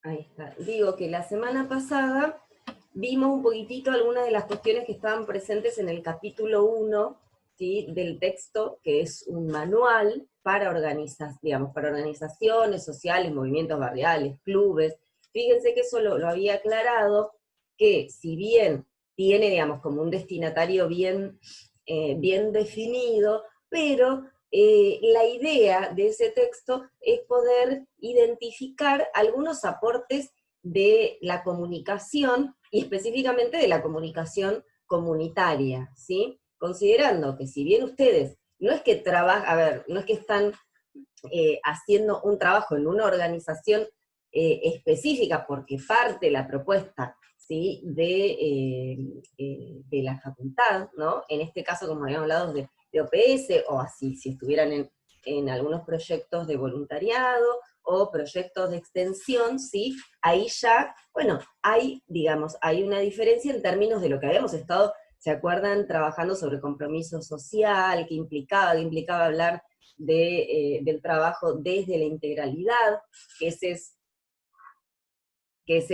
Ahí está. Digo que la semana pasada vimos un poquitito algunas de las cuestiones que estaban presentes en el capítulo 1, ¿sí?, del texto, que es un manual para digamos, para organizaciones sociales, movimientos barriales, clubes. Fíjense que eso lo había aclarado, que si bien tiene, digamos, como un destinatario bien definido, pero la idea de ese texto es poder identificar algunos aportes de la comunicación y específicamente de la comunicación comunitaria, ¿sí? Considerando que si bien ustedes no es que trabajan, a ver, no es que están haciendo un trabajo en una organización específica, porque parte de la propuesta, ¿sí?, de la facultad, ¿no? En este caso, como habíamos hablado, de OPS, o así, si estuvieran en algunos proyectos de voluntariado, o proyectos de extensión, ¿sí? Ahí ya, bueno, hay, digamos, hay una diferencia en términos de lo que habíamos estado, ¿se acuerdan?, trabajando sobre compromiso social, que implicaba hablar del trabajo desde la integralidad, que ese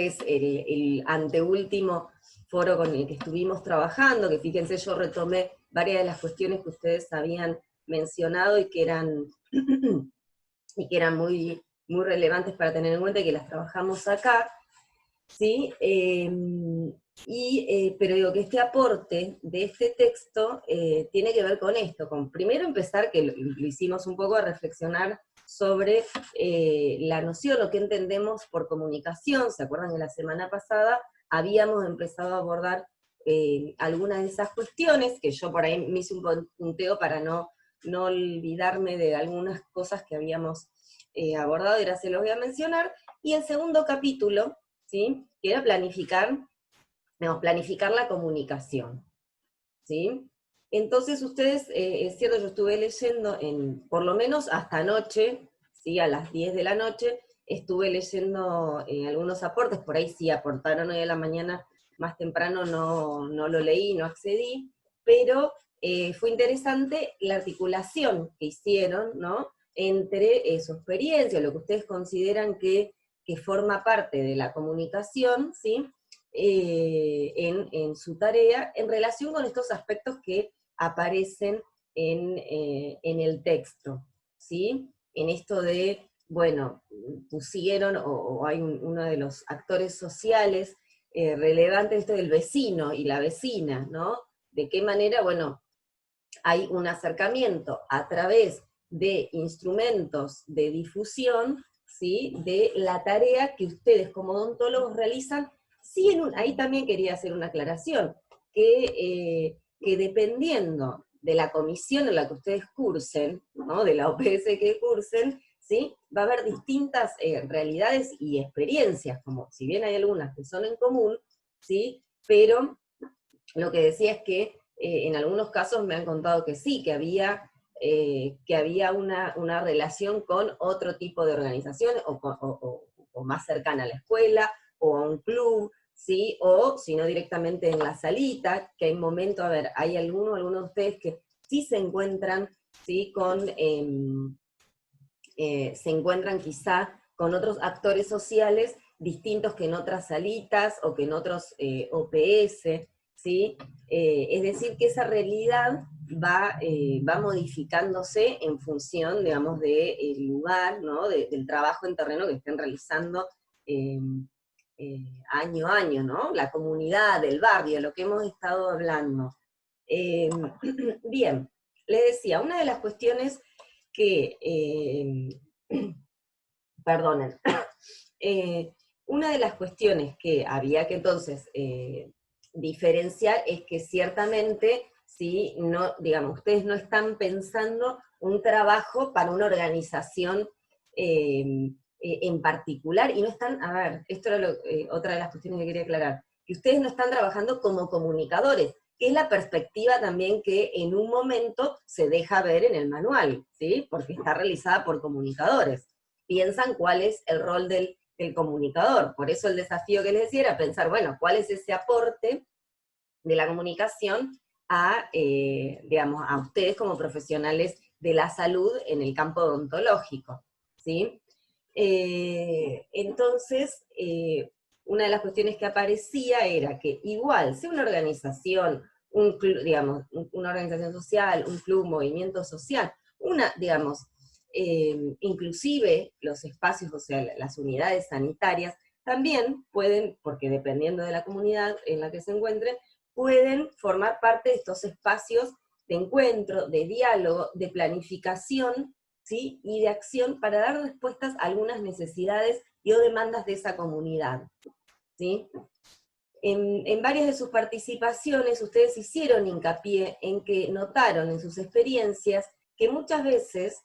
es el anteúltimo foro con el que estuvimos trabajando, que fíjense, yo retomé varias de las cuestiones que ustedes habían mencionado y que eran, muy relevantes para tener en cuenta y que las trabajamos acá, ¿sí? Pero digo que este aporte de este texto tiene que ver con esto, con primero empezar, que lo hicimos un poco, a reflexionar sobre la noción, o qué entendemos por comunicación. ¿Se acuerdan que la semana pasada habíamos empezado a abordar algunas de esas cuestiones, que yo por ahí me hice un punteo para no olvidarme de algunas cosas que habíamos abordado, y ahora se los voy a mencionar? Y el segundo capítulo, ¿sí?, que era planificar la comunicación, ¿sí? Entonces ustedes, es cierto, yo estuve leyendo, por lo menos hasta anoche, ¿sí?, a las 10 de la noche, estuve leyendo algunos aportes, por ahí sí aportaron hoy a la mañana, más temprano no lo leí, no accedí, pero fue interesante la articulación que hicieron, ¿no?, entre su experiencia, lo que ustedes consideran que forma parte de la comunicación, ¿sí?, en su tarea, en relación con estos aspectos que aparecen en el texto, ¿sí? En esto de, bueno, pusieron, o hay uno de los actores sociales relevantes, esto del vecino y la vecina, ¿no? De qué manera, bueno, hay un acercamiento a través de instrumentos de difusión, ¿sí?, de la tarea que ustedes como odontólogos realizan. Sí, ahí también quería hacer una aclaración, que dependiendo de la comisión en la que ustedes cursen, ¿no?, de la OPS que cursen, ¿sí?, va a haber distintas realidades y experiencias, como si bien hay algunas que son en común, ¿sí?, pero lo que decía es que en algunos casos me han contado que sí, que había una relación con otro tipo de organizaciones, o más cercana a la escuela, o a un club, ¿sí? O si no directamente en la salita, que hay momentos, a ver, hay algunos de ustedes que sí se encuentran, ¿sí?, se encuentran quizá con otros actores sociales distintos que en otras salitas o que en otros OPS, ¿sí? Es decir, que esa realidad va modificándose en función, digamos, del lugar, ¿no?, del trabajo en terreno que estén realizando eh, año a año, ¿no? La comunidad, el barrio, lo que hemos estado hablando. Eh, Bien, le decía, una de las cuestiones que, perdonen, eh, una de las cuestiones que había que entonces diferenciar es que ciertamente, ¿sí?, no, digamos, ustedes no están pensando un trabajo para una organización en particular, y no están, a ver, esto era otra de las cuestiones que quería aclarar, que ustedes no están trabajando como comunicadores, que es la perspectiva también que en un momento se deja ver en el manual, ¿sí?, porque está realizada por comunicadores. Piensan cuál es el rol del comunicador. Por eso el desafío que les decía era pensar, bueno, cuál es ese aporte de la comunicación digamos, a ustedes como profesionales de la salud en el campo odontológico, ¿sí? Entonces, una de las cuestiones que aparecía era que igual, sea una organización, digamos, una organización social, un club, un movimiento social, digamos, inclusive los espacios, o sea, las unidades sanitarias, también pueden, porque dependiendo de la comunidad en la que se encuentren, pueden formar parte de estos espacios de encuentro, de diálogo, de planificación, ¿sí? Y de acción para dar respuestas a algunas necesidades y o demandas de esa comunidad, ¿sí? En varias de sus participaciones ustedes hicieron hincapié en que notaron en sus experiencias que muchas veces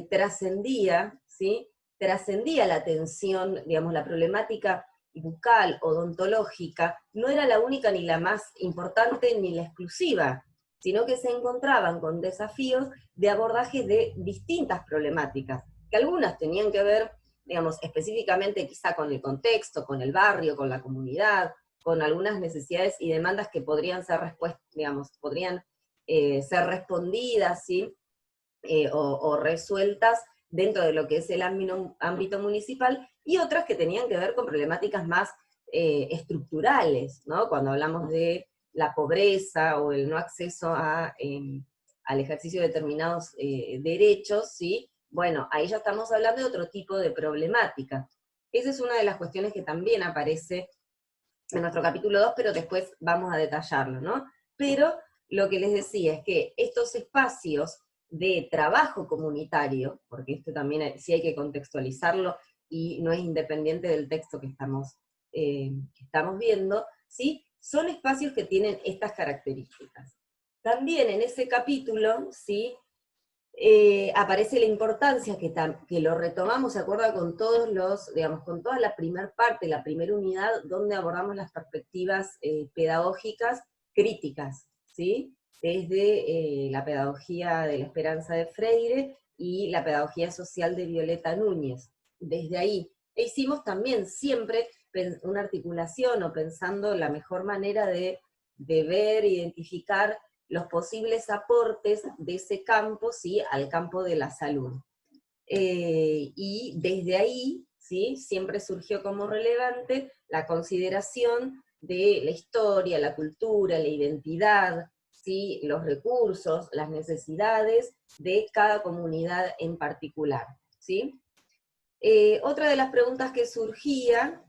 trascendía, ¿sí? Trascendía la atención, digamos, la problemática bucal, odontológica, no era la única ni la más importante ni la exclusiva, sino que se encontraban con desafíos de abordaje de distintas problemáticas, que algunas tenían que ver, digamos, específicamente quizá con el contexto, con el barrio, con la comunidad, con algunas necesidades y demandas que podrían ser digamos, podrían ser respondidas, ¿sí? O resueltas dentro de lo que es el ámbito municipal, y otras que tenían que ver con problemáticas más estructurales, ¿no? Cuando hablamos de la pobreza o el no acceso al ejercicio de determinados derechos, ¿sí? Bueno, ahí ya estamos hablando de otro tipo de problemática. Esa es una de las cuestiones que también aparece en nuestro capítulo 2, pero después vamos a detallarlo, ¿no? Pero lo que les decía es que estos espacios de trabajo comunitario, porque esto también sí hay que contextualizarlo y no es independiente del texto que estamos viendo, ¿sí? Son espacios que tienen estas características. También en ese capítulo, ¿sí? Aparece la importancia que lo retomamos, se acuerda, con todos los, digamos, con toda la primera parte, la primera unidad, donde abordamos las perspectivas pedagógicas críticas, ¿sí? Desde la pedagogía de la esperanza de Freire y la pedagogía social de Violeta Núñez. Desde ahí. E hicimos también siempre una articulación o pensando la mejor manera de ver, identificar los posibles aportes de ese campo, ¿sí? Al campo de la salud. Y desde ahí, ¿sí? Siempre surgió como relevante la consideración de la historia, la cultura, la identidad, ¿sí? Los recursos, las necesidades de cada comunidad en particular, ¿sí? Otra de las preguntas que surgía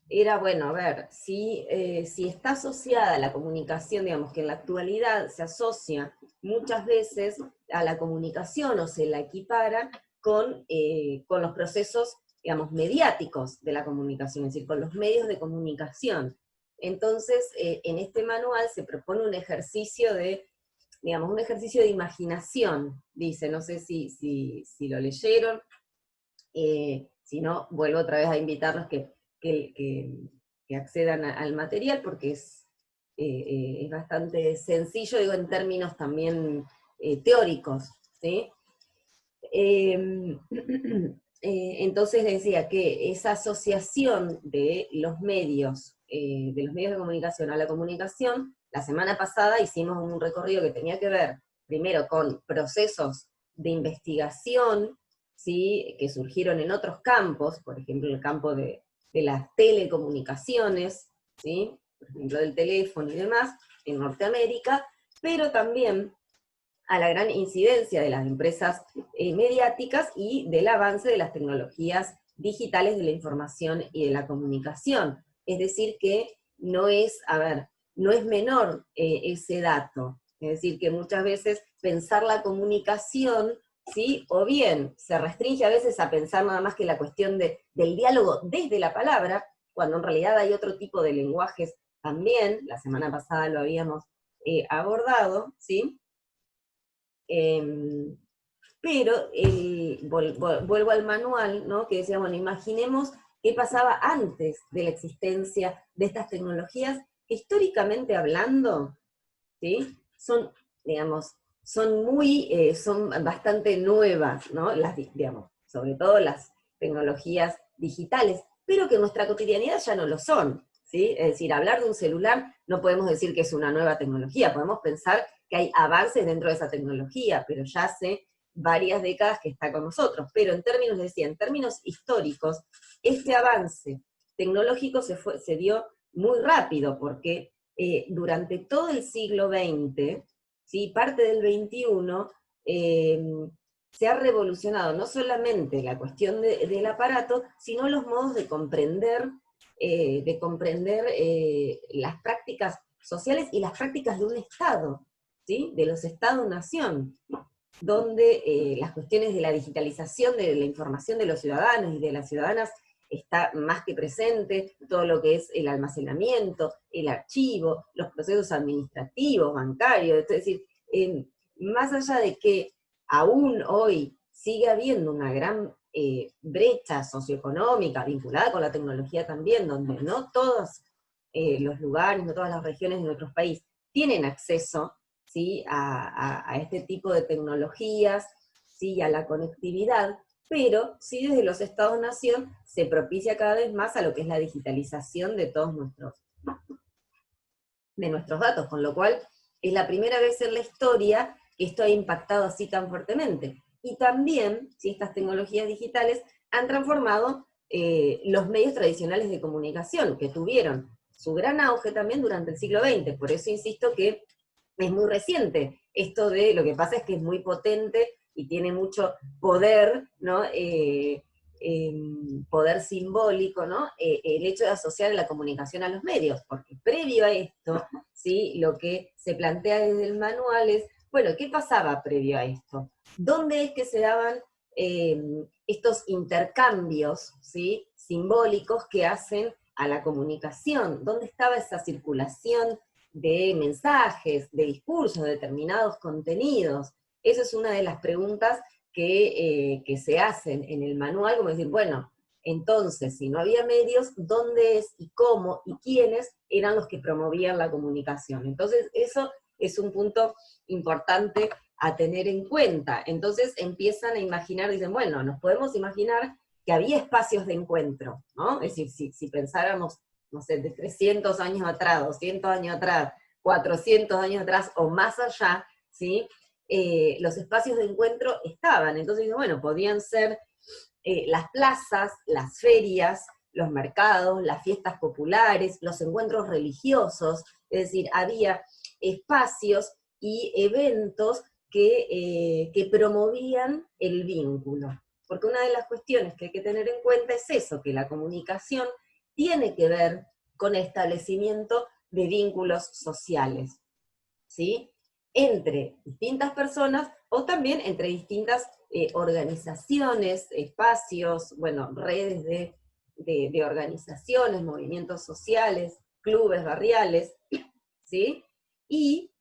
era, bueno, a ver, si está asociada la comunicación, digamos que en la actualidad se asocia muchas veces a la comunicación o se la equipara con los procesos, digamos, mediáticos de la comunicación, es decir, con los medios de comunicación. Entonces, en este manual se propone un ejercicio de, digamos, un ejercicio de imaginación, dice, no sé si lo leyeron, si no, vuelvo otra vez a invitarlos que accedan al material, porque es bastante sencillo, digo, en términos también teóricos, ¿sí? Entonces decía que esa asociación de los medios de comunicación a la comunicación, la semana pasada hicimos un recorrido que tenía que ver primero con procesos de investigación, ¿sí? Que surgieron en otros campos, por ejemplo el campo de las telecomunicaciones, ¿sí? Por ejemplo del teléfono y demás, en Norteamérica, pero también a la gran incidencia de las empresas mediáticas y del avance de las tecnologías digitales de la información y de la comunicación. Es decir que no es, no es menor ese dato. Es decir que muchas veces pensar la comunicación, ¿sí? O bien se restringe a veces a pensar nada más que la cuestión del diálogo desde la palabra, cuando en realidad hay otro tipo de lenguajes también, la semana pasada lo habíamos abordado, ¿sí? Pero vuelvo al manual, ¿no? Que decía, bueno, imaginemos qué pasaba antes de la existencia de estas tecnologías, que históricamente hablando, ¿sí? Son, digamos, son bastante nuevas, ¿no? Digamos, sobre todo las tecnologías digitales, pero que en nuestra cotidianidad ya no lo son, ¿sí? Es decir, hablar de un celular no podemos decir que es una nueva tecnología, podemos pensar que hay avances dentro de esa tecnología, pero ya hace varias décadas que está con nosotros, pero en términos, decía, en términos históricos, este avance tecnológico se dio muy rápido, porque durante todo el siglo XX, ¿sí? Parte del XXI, se ha revolucionado no solamente la cuestión del aparato, sino los modos de comprender las prácticas sociales y las prácticas de un Estado, ¿sí? De los Estados-nación, donde las cuestiones de la digitalización de la información de los ciudadanos y de las ciudadanas está más que presente, todo lo que es el almacenamiento, el archivo, los procesos administrativos, bancarios, es decir, más allá de que aún hoy sigue habiendo una gran brecha socioeconómica vinculada con la tecnología también, donde no todos los lugares, no todas las regiones de nuestro país tienen acceso, ¿sí? a este tipo de tecnologías, ¿sí? A la conectividad, pero sí desde los Estados-nación se propicia cada vez más a lo que es la digitalización de todos nuestros datos, con lo cual es la primera vez en la historia que esto ha impactado así tan fuertemente. Y también, si estas tecnologías digitales han transformado los medios tradicionales de comunicación, que tuvieron su gran auge también durante el siglo XX. Por eso insisto que es muy reciente. Esto de, lo que pasa es que es muy potente y tiene mucho poder, ¿no? Poder simbólico, ¿no? El hecho de asociar la comunicación a los medios, porque previo a esto, ¿sí? Lo que se plantea desde el manual es, bueno, ¿qué pasaba previo a esto? ¿Dónde es que se daban estos intercambios, ¿sí? Simbólicos que hacen a la comunicación? ¿Dónde estaba esa circulación de mensajes, de discursos, de determinados contenidos? Esa es una de las preguntas que se hacen en el manual, como decir, bueno, entonces, si no había medios, ¿dónde es y cómo y quiénes eran los que promovían la comunicación? Entonces, eso es un punto importante a tener en cuenta. Entonces empiezan a imaginar, dicen, bueno, nos podemos imaginar que había espacios de encuentro, ¿no? Es decir, si pensáramos, no sé, de 300 años atrás, 200 años atrás, 400 años atrás o más allá, ¿sí? Los espacios de encuentro estaban. Entonces, bueno, podían ser las plazas, las ferias, los mercados, las fiestas populares, los encuentros religiosos, es decir, había espacios y eventos que promovían el vínculo. Porque una de las cuestiones que hay que tener en cuenta es eso, que la comunicación tiene que ver con el establecimiento de vínculos sociales, ¿sí? Entre distintas personas o también entre distintas organizaciones, espacios, bueno, redes de organizaciones, movimientos sociales, clubes barriales, ¿sí? Y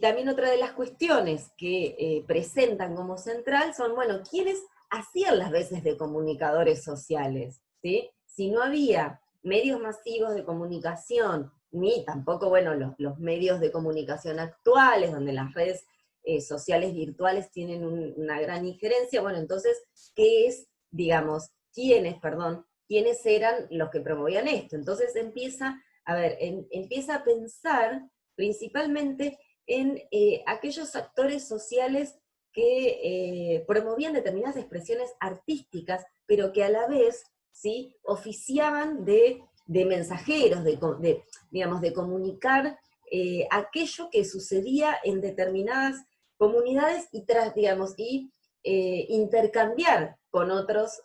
también otra de las cuestiones que presentan como central son, bueno, ¿quiénes hacían las veces de comunicadores sociales? ¿Sí? Si no había medios masivos de comunicación, ni tampoco, bueno, los medios de comunicación actuales, donde las redes sociales virtuales tienen una gran injerencia, bueno, entonces, ¿qué es, digamos, quiénes eran los que promovían esto? Entonces empieza a pensar principalmente en aquellos actores sociales que promovían determinadas expresiones artísticas, pero que a la vez, ¿sí? Oficiaban de mensajeros, digamos, de comunicar aquello que sucedía en determinadas comunidades y intercambiar con otros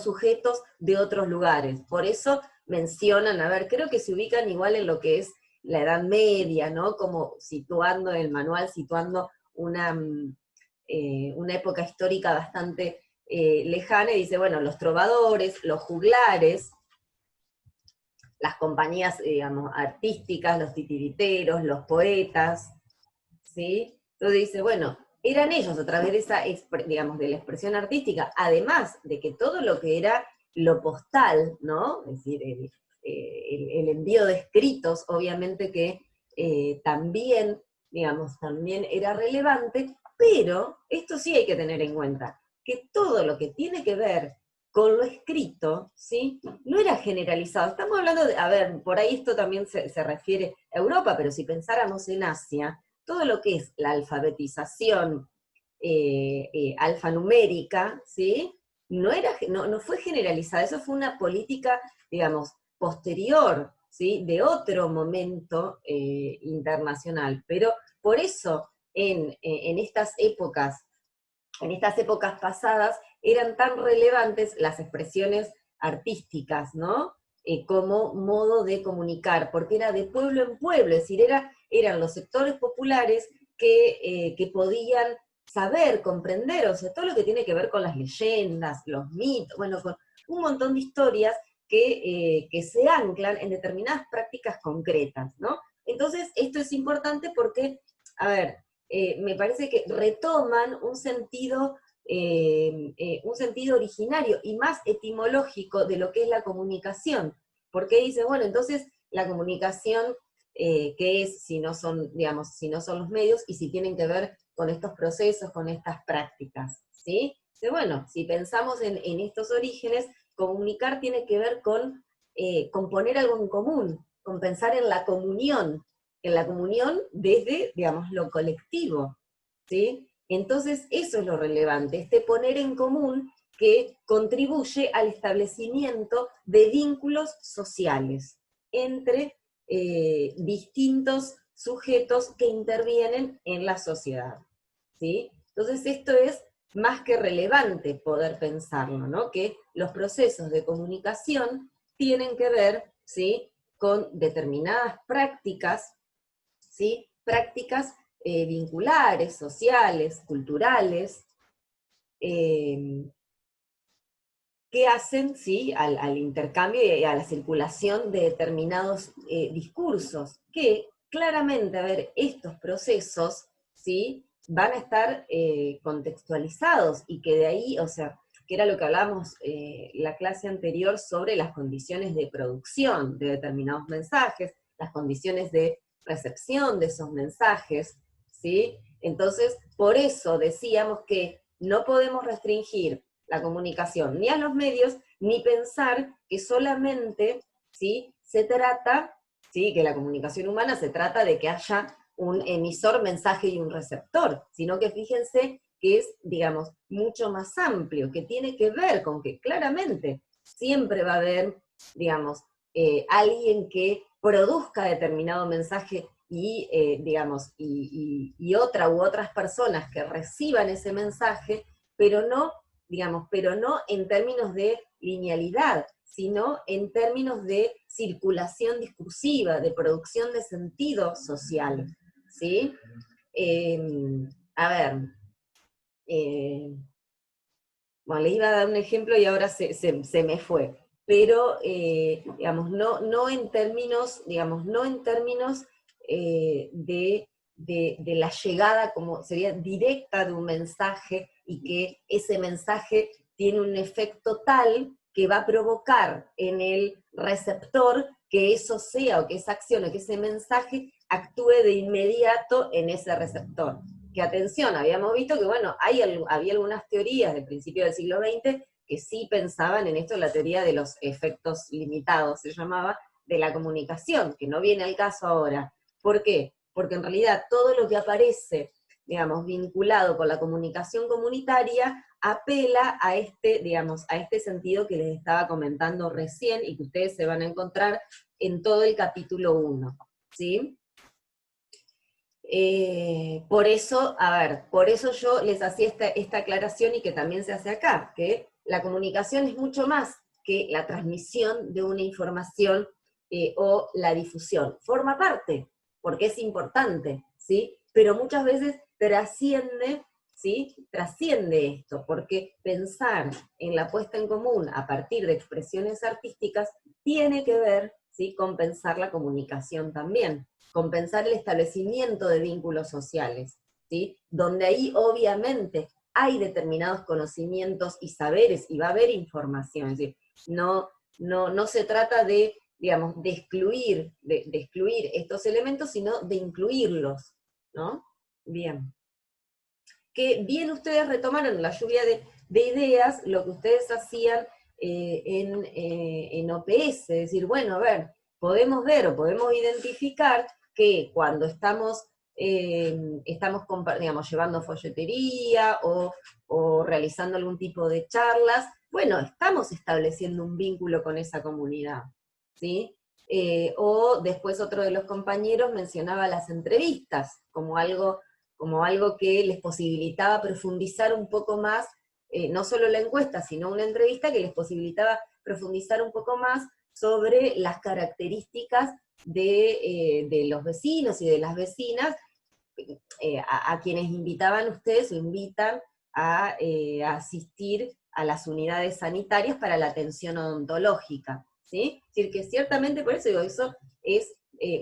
sujetos de otros lugares. Por eso mencionan, creo que se ubican igual en lo que es la Edad Media, ¿no? Como situando en el manual, situando una época histórica bastante lejana, y dice, bueno, los trovadores, los juglares, las compañías, digamos, artísticas, los titiriteros, los poetas, ¿sí? Entonces dice, bueno, eran ellos a través de esa, digamos, de la expresión artística, además de que todo lo que era lo postal, ¿no? Es decir, el envío de escritos, obviamente que también, digamos, también era relevante, pero esto sí hay que tener en cuenta, que todo lo que tiene que ver con lo escrito, ¿sí? No era generalizado. Estamos hablando de, por ahí esto también se refiere a Europa, pero si pensáramos en Asia, todo lo que es la alfabetización alfanumérica, ¿sí? No fue generalizada, eso fue una política, digamos, posterior, ¿sí? De otro momento internacional, pero por eso en estas épocas pasadas eran tan relevantes las expresiones artísticas, ¿no? Como modo de comunicar, porque era de pueblo en pueblo, es decir, eran los sectores populares que podían saber, comprender, o sea, todo lo que tiene que ver con las leyendas, los mitos, bueno, con un montón de historias que se anclan en determinadas prácticas concretas, ¿no? Entonces, esto es importante porque, a ver, me parece que retoman un sentido originario y más etimológico de lo que es la comunicación. Porque dice, bueno, entonces la comunicación, ¿qué es si no son, digamos, si no son los medios y si tienen que ver con estos procesos, con estas prácticas? ¿Sí? Dice, bueno, si pensamos en estos orígenes, comunicar tiene que ver con poner algo en común, con pensar en la comunión desde, digamos, lo colectivo, ¿sí? Entonces, eso es lo relevante, este poner en común que contribuye al establecimiento de vínculos sociales entre distintos sujetos que intervienen en la sociedad, ¿sí? Entonces, esto es más que relevante poder pensarlo, ¿no? Que los procesos de comunicación tienen que ver, ¿sí? Con determinadas prácticas, ¿sí? Prácticas vinculares, sociales, culturales, eh, que hacen, ¿sí? Al intercambio y a la circulación de determinados discursos, que claramente, a ver, estos procesos, ¿sí? Van a estar contextualizados, y que de ahí, o sea, que era lo que hablábamos la clase anterior sobre las condiciones de producción de determinados mensajes, las condiciones de recepción de esos mensajes, ¿sí? Entonces, por eso decíamos que no podemos restringir la comunicación ni a los medios, ni pensar que solamente, ¿sí? Se trata, ¿sí? Que la comunicación humana se trata de que haya un emisor, mensaje y un receptor, sino que fíjense que es, digamos, mucho más amplio, que tiene que ver con que claramente siempre va a haber, digamos, alguien que produzca determinado mensaje y, digamos, y otra u otras personas que reciban ese mensaje, pero no, digamos, pero no en términos de linealidad, sino en términos de circulación discursiva, de producción de sentido social, ¿sí? Eh, a ver, eh, bueno, les iba a dar un ejemplo y ahora se me fue, pero, digamos, no en términos, digamos, no en términos de la llegada, como sería directa de un mensaje, y que ese mensaje tiene un efecto tal que va a provocar en el receptor que eso sea, o que esa acción, o que ese mensaje actúe de inmediato en ese receptor. Que atención, habíamos visto que, bueno, había algunas teorías del principio del siglo XX que sí pensaban en esto, la teoría de los efectos limitados, se llamaba, de la comunicación, que no viene al caso ahora. ¿Por qué? Porque en realidad todo lo que aparece, digamos, vinculado con la comunicación comunitaria, apela a este, digamos, a este sentido que les estaba comentando recién, y que ustedes se van a encontrar en todo el capítulo 1, ¿sí? Por eso, a ver, por eso yo les hacía esta aclaración, y que también se hace acá, que la comunicación es mucho más que la transmisión de una información o la difusión. Forma parte, porque es importante, ¿sí? Pero muchas veces trasciende, ¿sí? Trasciende esto, porque pensar en la puesta en común a partir de expresiones artísticas tiene que ver, ¿sí? Con pensar la comunicación también, compensar el establecimiento de vínculos sociales, ¿sí? Donde ahí obviamente hay determinados conocimientos y saberes, y va a haber información, es decir, no se trata de, digamos, de excluir estos elementos, sino de incluirlos, ¿no? Bien. Que bien ustedes retomaron la lluvia de ideas, lo que ustedes hacían en OPS, es decir, bueno, a ver, podemos ver o podemos identificar que cuando estamos estamos, digamos, llevando folletería o realizando algún tipo de charlas, bueno, estamos estableciendo un vínculo con esa comunidad, ¿sí? O después otro de los compañeros mencionaba las entrevistas como algo que les posibilitaba profundizar un poco más, no solo la encuesta, sino una entrevista que les posibilitaba profundizar un poco más sobre las características de los vecinos y de las vecinas, a quienes invitaban ustedes o invitan a asistir a las unidades sanitarias para la atención odontológica, ¿sí? Es decir, que ciertamente, por eso digo, eso es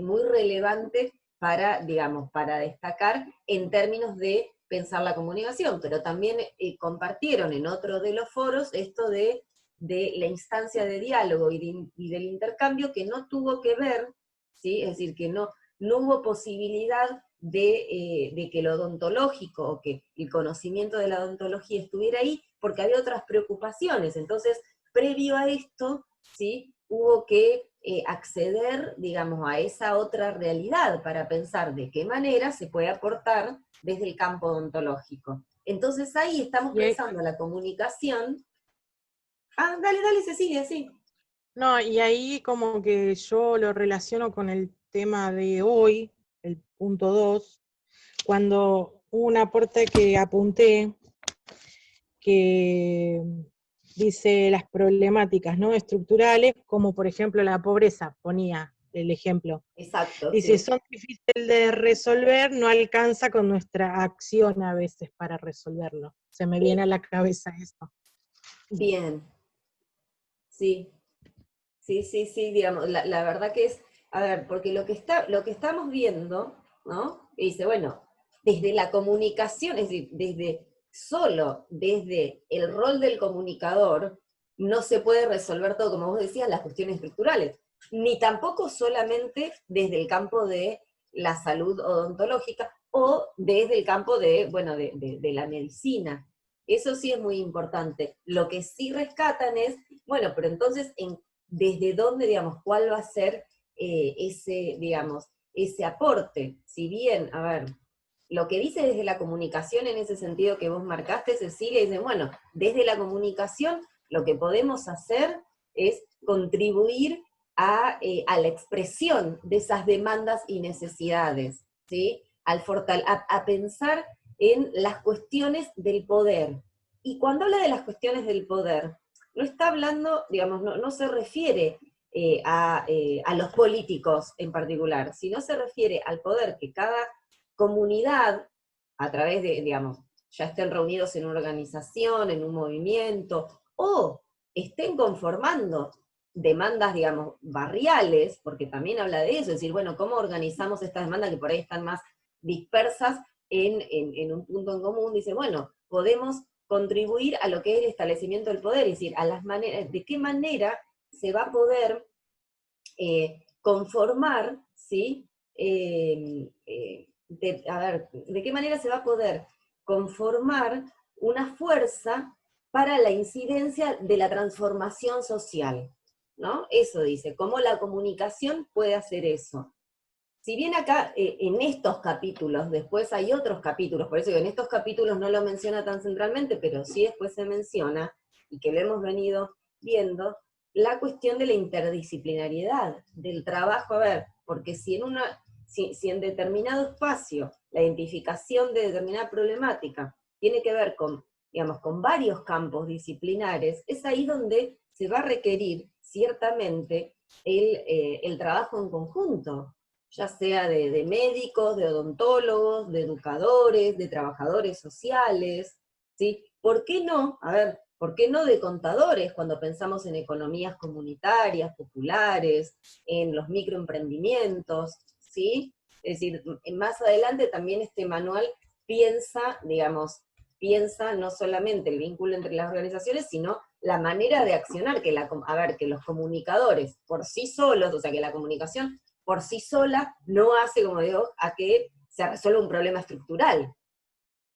muy relevante para, digamos, para destacar en términos de pensar la comunicación, pero también compartieron en otro de los foros esto de la instancia de diálogo y del intercambio que no tuvo que ver, ¿sí? Es decir, que no hubo posibilidad de que lo odontológico o que el conocimiento de la odontología estuviera ahí, porque había otras preocupaciones. Entonces, previo a esto, ¿sí? Hubo que acceder, digamos, a esa otra realidad para pensar de qué manera se puede aportar desde el campo odontológico. Entonces ahí estamos pensando la comunicación. Ah, dale, dale, se sigue, sí. No, y ahí como que yo lo relaciono con el tema de hoy, el punto 2, cuando hubo un aporte que apunté, que dice las problemáticas no estructurales, como por ejemplo la pobreza, ponía el ejemplo. Exacto, Dice, sí. son difíciles de resolver, no alcanza con nuestra acción a veces para resolverlo. Se me viene a la cabeza eso. Bien, sí. Sí, sí, sí, digamos, la verdad que es, a ver, porque lo que estamos viendo, ¿no? Y dice, bueno, desde la comunicación, es decir, desde el rol del comunicador, no se puede resolver todo, como vos decías, las cuestiones estructurales, ni tampoco solamente desde el campo de la salud odontológica o desde el campo de, bueno, de la medicina. Eso sí es muy importante. Lo que sí rescatan es, bueno, pero entonces, ¿desde dónde, digamos, cuál va a ser ese, digamos, ese aporte? Si bien, a ver, lo que dice desde la comunicación en ese sentido que vos marcaste, Cecilia, dice, bueno, desde la comunicación lo que podemos hacer es contribuir a la expresión de esas demandas y necesidades, ¿sí? A pensar en las cuestiones del poder. Y cuando habla de las cuestiones del poder, no está hablando, digamos, no se refiere a los políticos en particular, sino se refiere al poder que cada comunidad, a través de, digamos, ya estén reunidos en una organización, en un movimiento, o estén conformando demandas, digamos, barriales, porque también habla de eso, es decir, bueno, ¿cómo organizamos estas demandas que por ahí están más dispersas en un punto en común? Dice, bueno, podemos contribuir a lo que es el establecimiento del poder, es decir, a las maneras, de qué manera se va a poder conformar, ¿sí? A ver, ¿de qué manera se va a poder conformar una fuerza para la incidencia de la transformación social? ¿No? Eso dice, cómo la comunicación puede hacer eso. Si bien acá, en estos capítulos, después hay otros capítulos, por eso digo, en estos capítulos no lo menciona tan centralmente, pero sí después se menciona, y que lo hemos venido viendo, la cuestión de la interdisciplinariedad, del trabajo, a ver, porque si en determinado espacio la identificación de determinada problemática tiene que ver con, digamos, con varios campos disciplinares, es ahí donde se va a requerir ciertamente el trabajo en conjunto, ya sea de médicos, de odontólogos, de educadores, de trabajadores sociales, ¿sí? ¿Por qué no? A ver, ¿por qué no de contadores cuando pensamos en economías comunitarias, populares, en los microemprendimientos, ¿sí? Es decir, más adelante también este manual piensa, digamos, piensa no solamente el vínculo entre las organizaciones, sino la manera de accionar, a ver, que los comunicadores por sí solos, o sea, que la comunicación por sí sola no hace, como digo, a que se resuelva un problema estructural,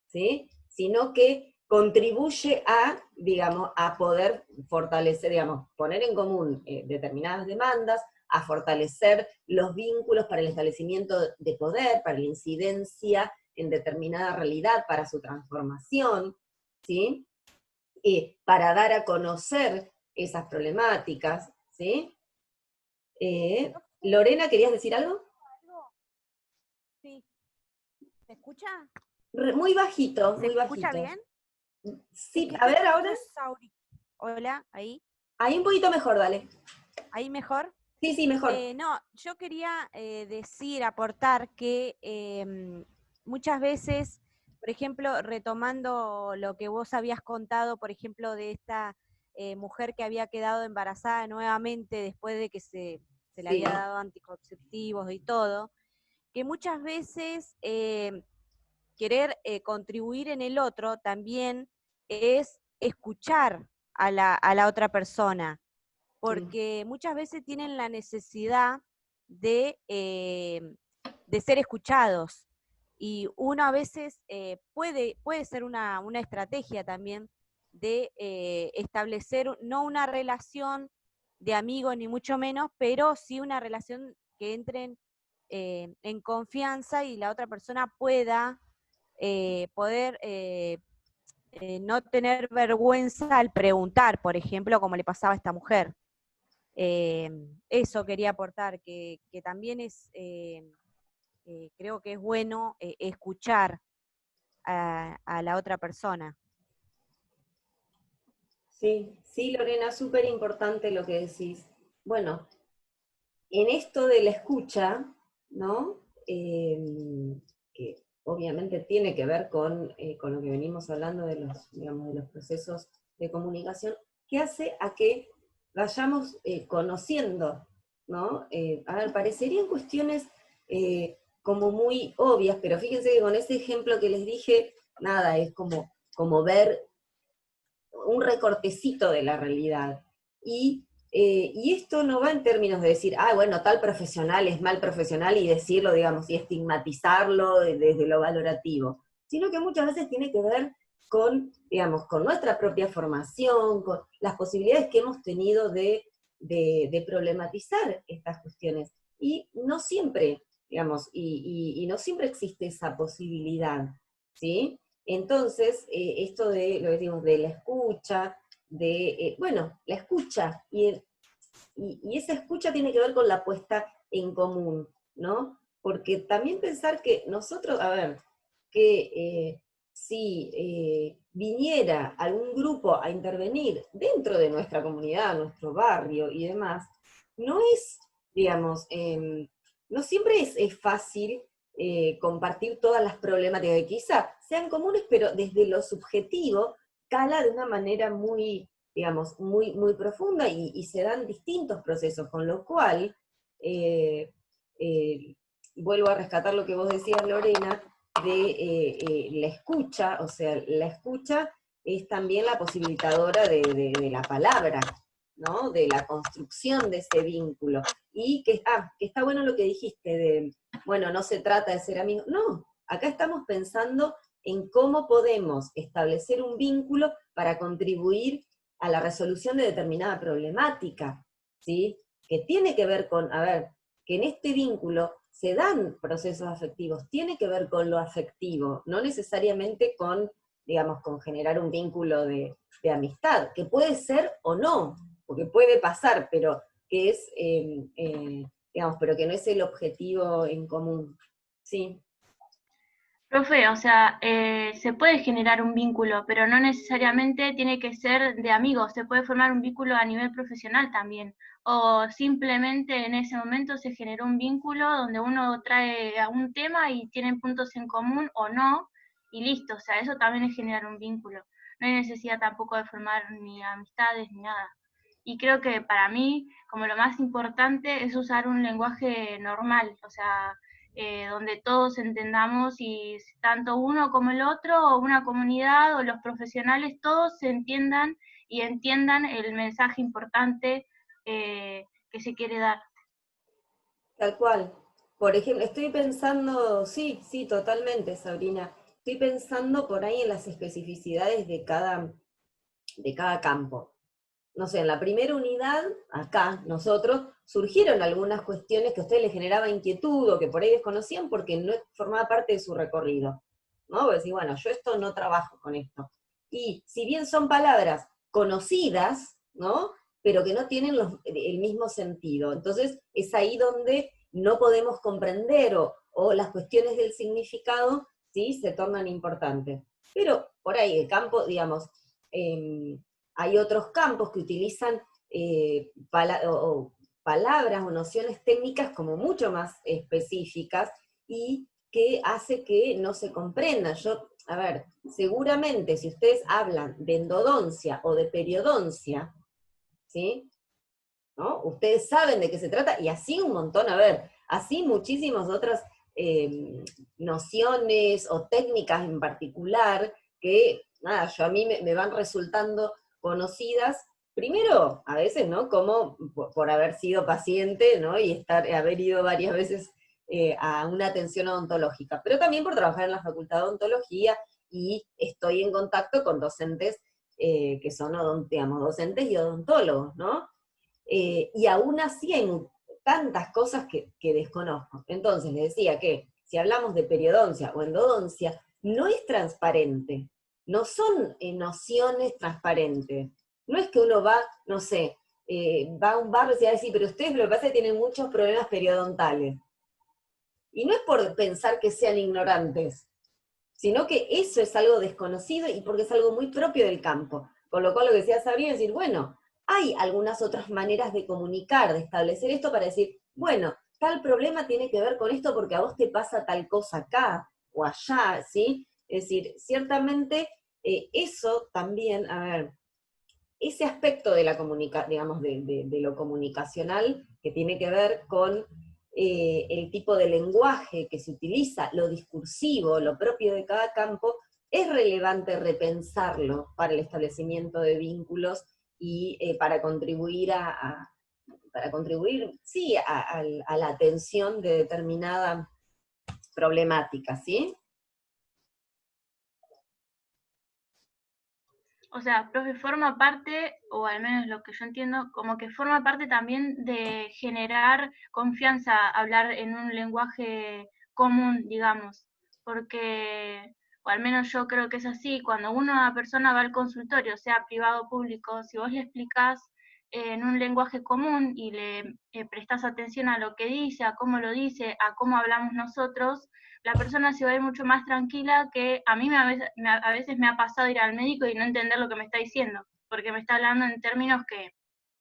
¿sí? Sino que contribuye a, digamos, a poder fortalecer, digamos, poner en común determinadas demandas, a fortalecer los vínculos para el establecimiento de poder, para la incidencia en determinada realidad, para su transformación, ¿sí? Para dar a conocer esas problemáticas, ¿sí? Lorena, ¿querías decir algo? Sí. ¿Se escucha? Muy bajito, ¿Se muy escucha bajito. bien? Sí, Es que a estoy ver con ahora. unos Hola, ahí. Ahí un poquito mejor, dale. ¿Ahí mejor? Sí, sí, mejor. No, yo quería decir, aportar que muchas veces, por ejemplo, retomando lo que vos habías contado, por ejemplo, de esta mujer que había quedado embarazada nuevamente después de que se le Sí. había dado anticonceptivos y todo, que muchas veces querer contribuir en el otro también es escuchar a la otra persona, porque muchas veces tienen la necesidad de ser escuchados. Y uno a veces puede ser una estrategia también de establecer no una relación de amigos ni mucho menos, pero sí una relación que entren en confianza y la otra persona pueda poder no tener vergüenza al preguntar, por ejemplo, como le pasaba a esta mujer. Eso quería aportar, que también es, creo que es bueno escuchar a la otra persona. Sí, sí, Lorena, súper importante lo que decís. Bueno, en esto de la escucha, ¿no? Que obviamente tiene que ver con lo que venimos hablando de los, digamos, de los procesos de comunicación, que hace a que vayamos conociendo, ¿no? A ver, parecerían cuestiones como muy obvias, pero fíjense que con ese ejemplo que les dije, nada, es como ver un recortecito de la realidad. Y esto no va en términos de decir, ah, bueno, tal profesional es mal profesional y decirlo, digamos, y estigmatizarlo desde lo valorativo, sino que muchas veces tiene que ver con, digamos, con nuestra propia formación, con las posibilidades que hemos tenido de problematizar estas cuestiones. Y no siempre, digamos, y no siempre existe esa posibilidad, ¿sí? Entonces, esto de lo que decimos de la escucha, bueno, la escucha, y esa escucha tiene que ver con la puesta en común, ¿no? Porque también pensar que nosotros, a ver, que si viniera algún grupo a intervenir dentro de nuestra comunidad, nuestro barrio y demás, no es, digamos, no siempre es fácil compartir todas las problemáticas que quizá sean comunes, pero desde lo subjetivo cala de una manera muy, digamos, muy profunda y se dan distintos procesos, con lo cual, eh, eh, vuelvo a rescatar lo que vos decías, Lorena, de la escucha, o sea, la escucha es también la posibilitadora de la palabra, ¿no? De la construcción de ese vínculo. Y que está bueno lo que dijiste de, bueno, no se trata de ser amigos, no, acá estamos pensando en cómo podemos establecer un vínculo para contribuir a la resolución de determinada problemática, ¿sí? Que tiene que ver con, a ver, que en este vínculo se dan procesos afectivos, tiene que ver con lo afectivo, no necesariamente con, digamos, con generar un vínculo de amistad, que puede ser o no, porque puede pasar, pero que es, digamos, pero que no es el objetivo en común, ¿sí? Profe, o sea, se puede generar un vínculo, pero no necesariamente tiene que ser de amigos, se puede formar un vínculo a nivel profesional también, o simplemente en ese momento se generó un vínculo donde uno trae un tema y tienen puntos en común o no, y listo, o sea, eso también es generar un vínculo. No hay necesidad tampoco de formar ni amistades ni nada. Y creo que para mí, como lo más importante, es usar un lenguaje normal, o sea, donde todos entendamos y tanto uno como el otro, o una comunidad, o los profesionales, todos se entiendan y entiendan el mensaje importante que se quiere dar. Tal cual. Por ejemplo, estoy pensando, sí, sí, totalmente, Sabrina. Estoy pensando por ahí en las especificidades de cada campo. no sé, en la primera unidad, acá, nosotros, surgieron algunas cuestiones que a ustedes les generaba inquietud o que por ahí desconocían porque no formaba parte de su recorrido, ¿no? Vos decís, bueno, yo esto no trabajo con esto. Y si bien son palabras conocidas, ¿no? Pero que no tienen el mismo sentido. Entonces, es ahí donde no podemos comprender o las cuestiones del significado, ¿sí? Se tornan importantes. Pero por ahí el campo, digamos, hay otros campos que utilizan palabras o nociones técnicas como mucho más específicas y que hace que no se comprenda. A ver, seguramente si ustedes hablan de endodoncia o de periodoncia, ¿sí? ¿No? Ustedes saben de qué se trata, y así un montón, a ver, así muchísimas otras nociones o técnicas en particular que, nada, a mí me van resultando conocidas, primero, a veces, ¿no? Como por haber sido paciente, ¿no? Y haber ido varias veces a una atención odontológica, pero también por trabajar en la Facultad de Odontología y estoy en contacto con docentes que son, digamos, docentes y odontólogos, ¿no? Y aún así hay tantas cosas que desconozco. Entonces, les decía que si hablamos de periodoncia o endodoncia, no es transparente, no son nociones transparentes. No es que uno va, no sé, va a un barrio y se va a decir, pero ustedes lo que pasa es que tienen muchos problemas periodontales. Y no es por pensar que sean ignorantes, sino que eso es algo desconocido y porque es algo muy propio del campo. Con lo cual lo que decía Sabrina es decir, bueno, hay algunas otras maneras de comunicar, de establecer esto para decir, bueno, tal problema tiene que ver con esto porque a vos te pasa tal cosa acá o allá, ¿sí? Es decir, ciertamente eso también, a ver, ese aspecto de la digamos, de lo comunicacional que tiene que ver con el tipo de lenguaje que se utiliza, lo discursivo, lo propio de cada campo, es relevante repensarlo para el establecimiento de vínculos y para contribuir sí, a la atención de determinada problemática, ¿sí? O sea, profe, forma parte, o al menos lo que yo entiendo, como que forma parte también de generar confianza, hablar en un lenguaje común, digamos, porque, o al menos yo creo que es así, cuando una persona va al consultorio, sea privado o público, si vos le explicás en un lenguaje común y le prestás atención a lo que dice, a cómo lo dice, a cómo hablamos nosotros, la persona se va a ir mucho más tranquila que a mí a veces me ha pasado ir al médico y no entender lo que me está diciendo, porque me está hablando en términos que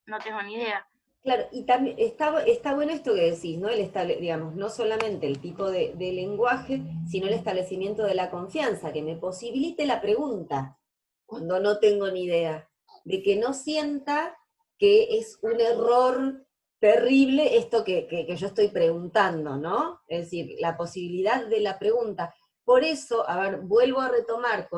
no tengo ni idea. Claro, y también está bueno esto que decís, ¿no? Digamos, no solamente el tipo de lenguaje, sino el establecimiento de la confianza, que me posibilite la pregunta cuando no tengo ni idea, de que no sienta que es un error terrible esto que yo estoy preguntando, ¿no? Es decir, la posibilidad de la pregunta. Por eso, a ver, vuelvo a retomar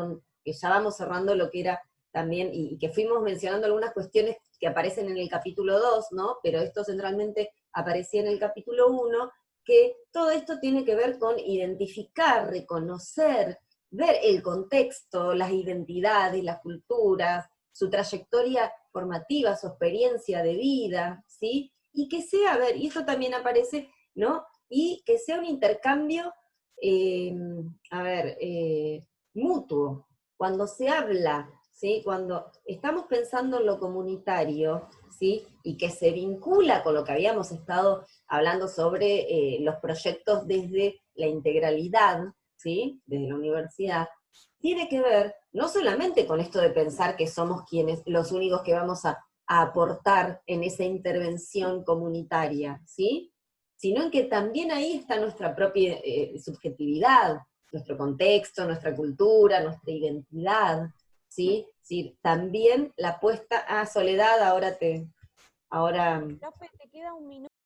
que ya vamos cerrando lo que era también, y que fuimos mencionando algunas cuestiones que aparecen en el capítulo 2, ¿no? Pero esto centralmente aparecía en el capítulo 1, que todo esto tiene que ver con identificar, reconocer, ver el contexto, las identidades, las culturas, su trayectoria formativa, su experiencia de vida, ¿sí? Y que sea, a ver, y esto también aparece, ¿no? Y que sea un intercambio, mutuo. Cuando se habla, ¿sí? Cuando estamos pensando en lo comunitario, ¿sí? Y que se vincula con lo que habíamos estado hablando sobre los proyectos desde la integralidad, ¿sí? Desde la universidad, tiene que ver no solamente con esto de pensar que somos los únicos que vamos a aportar en esa intervención comunitaria, ¿sí? Sino en que también ahí está nuestra propia subjetividad, nuestro contexto, nuestra cultura, nuestra identidad, ¿sí? Sí, también la puesta a Soledad, ahora Profe, te queda un minuto.